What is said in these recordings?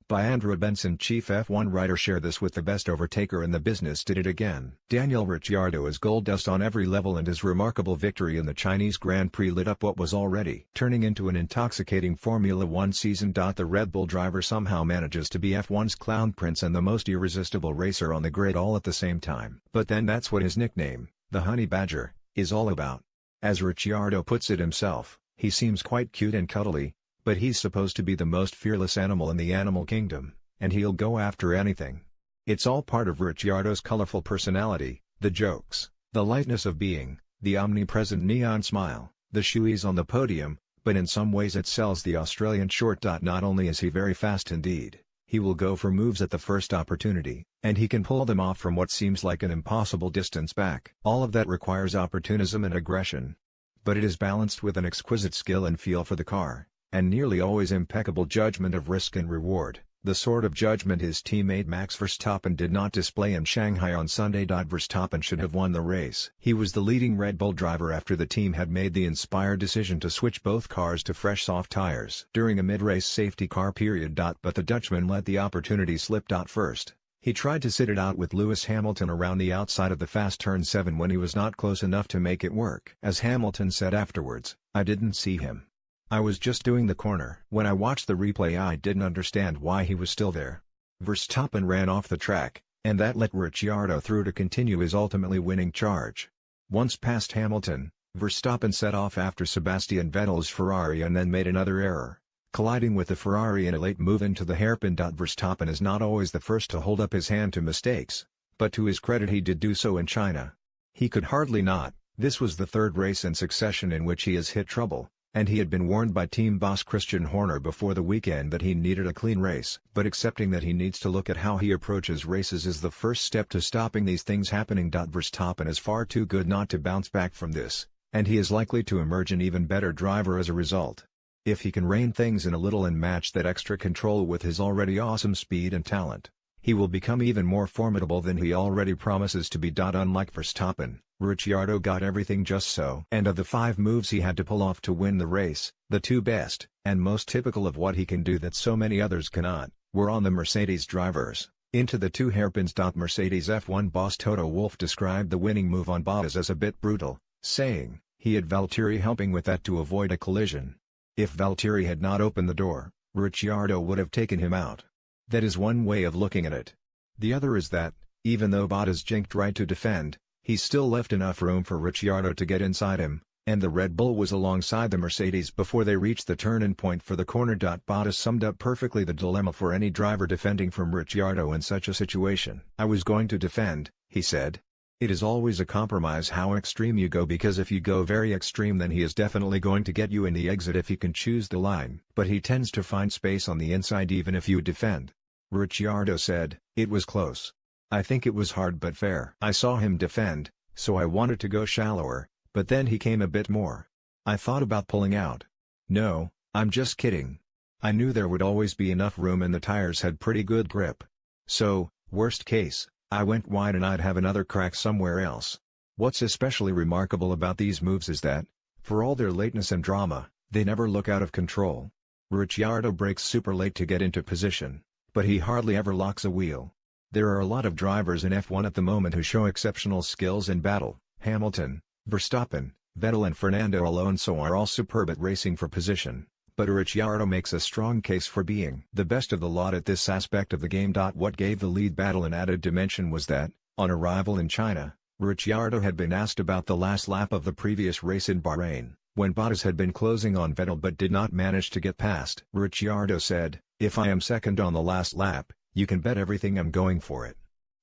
by Andrew Benson. Chief F1 writer. Share this with the best overtaker in the business did it again. Daniel Ricciardo is gold dust on every level, and his remarkable victory in the Chinese Grand Prix lit up what was already turning into an intoxicating Formula One season. The Red Bull driver somehow manages to be F1's clown prince and the most irresistible racer on the grid all at the same time. But then that's what his nickname, the Honey Badger, is all about. As Ricciardo puts it himself, he seems quite cute and cuddly, but he's supposed to be the most fearless animal in the animal kingdom, and he'll go after anything. It's all part of Ricciardo's colorful personality, the jokes, the lightness of being, the omnipresent neon smile, the shoeies on the podium, but in some ways it sells the Australian short. Not only is he very fast indeed, he will go for moves at the first opportunity, and he can pull them off from what seems like an impossible distance back. All of that requires opportunism and aggression. But it is balanced with an exquisite skill and feel for the car, and nearly always impeccable judgment of risk and reward, the sort of judgment his teammate Max Verstappen did not display in Shanghai on Sunday. Verstappen should have won the race. He was the leading Red Bull driver after the team had made the inspired decision to switch both cars to fresh soft tires during a mid-race safety car period. But the Dutchman let the opportunity slip. First, he tried to sit it out with Lewis Hamilton around the outside of the fast turn 7 when he was not close enough to make it work. As Hamilton said afterwards, "I didn't see him. I was just doing the corner. When I watched the replay I didn't understand why he was still there." Verstappen ran off the track, and that let Ricciardo through to continue his ultimately winning charge. Once past Hamilton, Verstappen set off after Sebastian Vettel's Ferrari and then made another error, colliding with the Ferrari in a late move into the hairpin. Verstappen is not always the first to hold up his hand to mistakes, but to his credit he did do so in China. He could hardly not. This was the third race in succession in which he has hit trouble, and he had been warned by team boss Christian Horner before the weekend that he needed a clean race. But accepting that he needs to look at how he approaches races is the first step to stopping these things happening. Verstappen is far too good not to bounce back from this, and he is likely to emerge an even better driver as a result. If he can rein things in a little and match that extra control with his already awesome speed and talent, he will become even more formidable than he already promises to be. Unlike Verstappen, Ricciardo got everything just so. And of the 5 moves he had to pull off to win the race, the 2 best, and most typical of what he can do that so many others cannot, were on the Mercedes drivers, into the 2 hairpins. Mercedes F1 boss Toto Wolff described the winning move on Bottas as a bit brutal, saying, he had Valtteri helping with that to avoid a collision. If Valtteri had not opened the door, Ricciardo would have taken him out. That is one way of looking at it. The other is that, even though Bottas jinked right to defend, he still left enough room for Ricciardo to get inside him, and the Red Bull was alongside the Mercedes before they reached the turn-in point for the corner. Bottas summed up perfectly the dilemma for any driver defending from Ricciardo in such a situation. "I was going to defend," he said. "It is always a compromise how extreme you go, because if you go very extreme then he is definitely going to get you in the exit if he can choose the line. But he tends to find space on the inside even if you defend." Ricciardo said, "It was close. I think it was hard but fair. I saw him defend, so I wanted to go shallower, but then he came a bit more. I thought about pulling out. No, I'm just kidding. I knew there would always be enough room and the tires had pretty good grip. So, worst case, I went wide and I'd have another crack somewhere else." What's especially remarkable about these moves is that, for all their lateness and drama, they never look out of control. Ricciardo brakes super late to get into position, but he hardly ever locks a wheel. There are a lot of drivers in F1 at the moment who show exceptional skills in battle. Hamilton, Verstappen, Vettel and Fernando Alonso are all superb at racing for position, but Ricciardo makes a strong case for being the best of the lot at this aspect of the game. What gave the lead battle an added dimension was that, on arrival in China, Ricciardo had been asked about the last lap of the previous race in Bahrain, when Bottas had been closing on Vettel but did not manage to get past. Ricciardo said, "If I am second on the last lap, you can bet everything I'm going for it.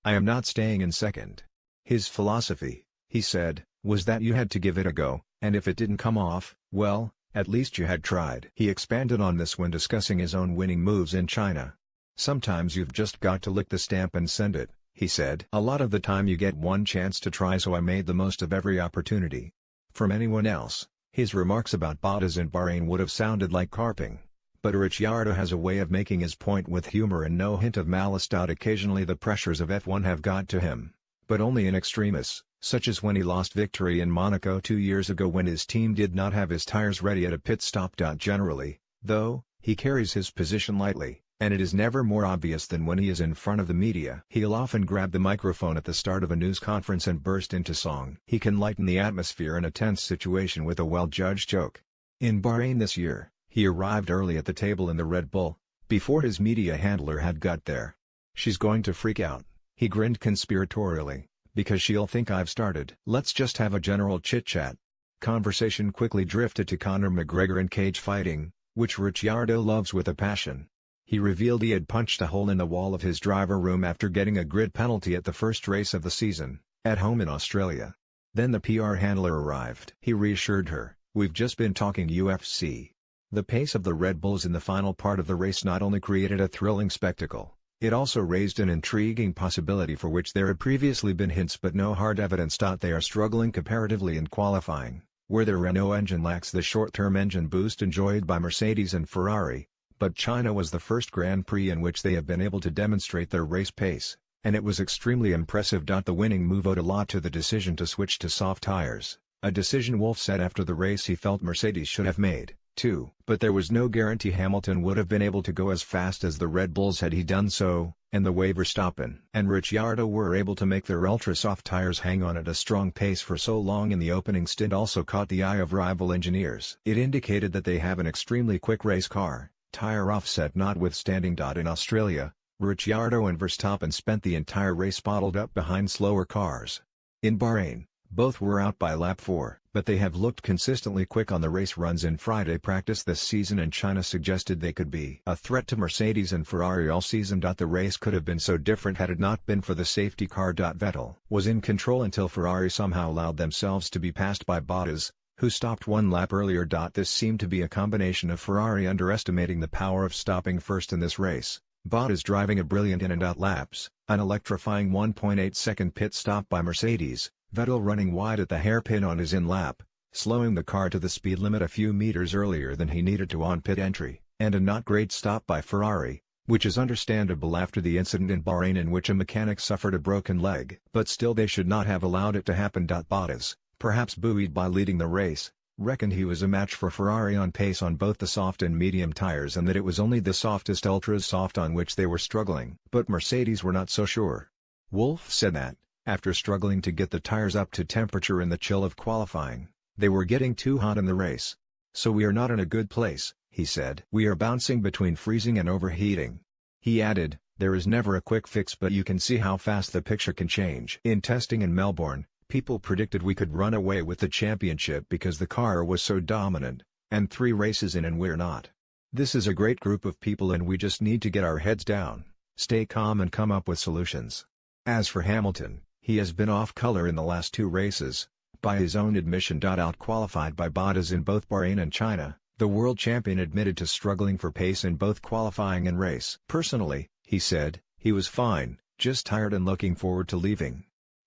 I am not staying in second." His philosophy, he said, was that you had to give it a go, and if it didn't come off, well, at least you had tried. He expanded on this when discussing his own winning moves in China. "Sometimes you've just got to lick the stamp and send it," he said. "A lot of the time you get one chance to try, so I made the most of every opportunity." From anyone else, his remarks about Bottas in Bahrain would have sounded like carping. But Ricciardo has a way of making his point with humor and no hint of malice. Occasionally the pressures of F1 have got to him, but only in extremis, such as when he lost victory in Monaco 2 years ago when his team did not have his tires ready at a pit stop. Generally, though, he carries his position lightly, And it is never more obvious than when he is in front of the media. He'll often grab the microphone at the start of a news conference and burst into song. He can lighten the atmosphere in a tense situation with a well-judged joke. In Bahrain this year, he arrived early at the table in the Red Bull, before his media handler had got there. "She's going to freak out," he grinned conspiratorially, "because she'll think I've started. Let's just have a general chit-chat." Conversation quickly drifted to Conor McGregor and cage fighting, which Ricciardo loves with a passion. He revealed he had punched a hole in the wall of his driver room after getting a grid penalty at the first race of the season, at home in Australia. Then the PR handler arrived. He reassured her, "We've just been talking UFC." The pace of the Red Bulls in the final part of the race not only created a thrilling spectacle, it also raised an intriguing possibility for which there had previously been hints but no hard evidence. They are struggling comparatively in qualifying, where their Renault engine lacks the short-term engine boost enjoyed by Mercedes and Ferrari. But China was the first Grand Prix in which they have been able to demonstrate their race pace, and it was extremely impressive. The winning move owed a lot to the decision to switch to soft tires, a decision Wolff said after the race he felt Mercedes should have made, too. But there was no guarantee Hamilton would have been able to go as fast as the Red Bulls had he done so, and the way Verstappen and Ricciardo were able to make their ultra-soft tires hang on at a strong pace for so long in the opening stint also caught the eye of rival engineers. It indicated that they have an extremely quick race car. Tire offset notwithstanding. In Australia, Ricciardo and Verstappen spent the entire race bottled up behind slower cars. In Bahrain, both were out by lap 4, but they have looked consistently quick on the race runs in Friday practice this season, and China suggested they could be a threat to Mercedes and Ferrari all season. The race could have been so different had it not been for the safety car. Vettel was in control until Ferrari somehow allowed themselves to be passed by Bottas, who stopped one lap earlier. This seemed to be a combination of Ferrari underestimating the power of stopping first in this race, Bottas driving a brilliant in and out laps, an electrifying 1.8-second pit stop by Mercedes, Vettel running wide at the hairpin on his in-lap, slowing the car to the speed limit a few meters earlier than he needed to on pit entry, and a not great stop by Ferrari, which is understandable after the incident in Bahrain in which a mechanic suffered a broken leg. But still they should not have allowed it to happen. Bottas, perhaps buoyed by leading the race, reckoned he was a match for Ferrari on pace on both the soft and medium tires and that it was only the softest ultra-soft on which they were struggling. But Mercedes were not so sure. Wolff said that, after struggling to get the tires up to temperature in the chill of qualifying, they were getting too hot in the race. "So we are not in a good place," he said. "We are bouncing between freezing and overheating." He added, "There is never a quick fix, but you can see how fast the picture can change." In testing in Melbourne, people predicted we could run away with the championship because the car was so dominant, and 3 races in and we're not. This is a great group of people and we just need to get our heads down, stay calm and come up with solutions. As for Hamilton, he has been off color in the last 2 races, by his own admission. Out-qualified by Bottas in both Bahrain and China, the world champion admitted to struggling for pace in both qualifying and race. Personally, he said, he was fine, just tired and looking forward to leaving.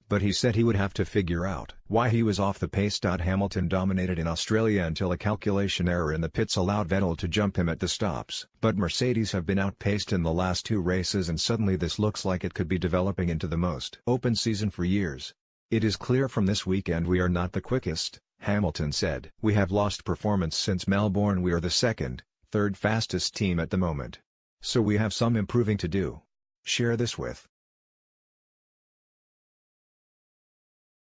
But he said he would have to figure out why he was off the pace. Hamilton dominated in Australia until a calculation error in the pits allowed Vettel to jump him at the stops. But Mercedes have been outpaced in the last 2 races and suddenly this looks like it could be developing into the most open season for years. "It is clear from this weekend we are not the quickest," Hamilton said. "We have lost performance since Melbourne. We are the 2nd, 3rd fastest team at the moment. So we have some improving to do." Share this with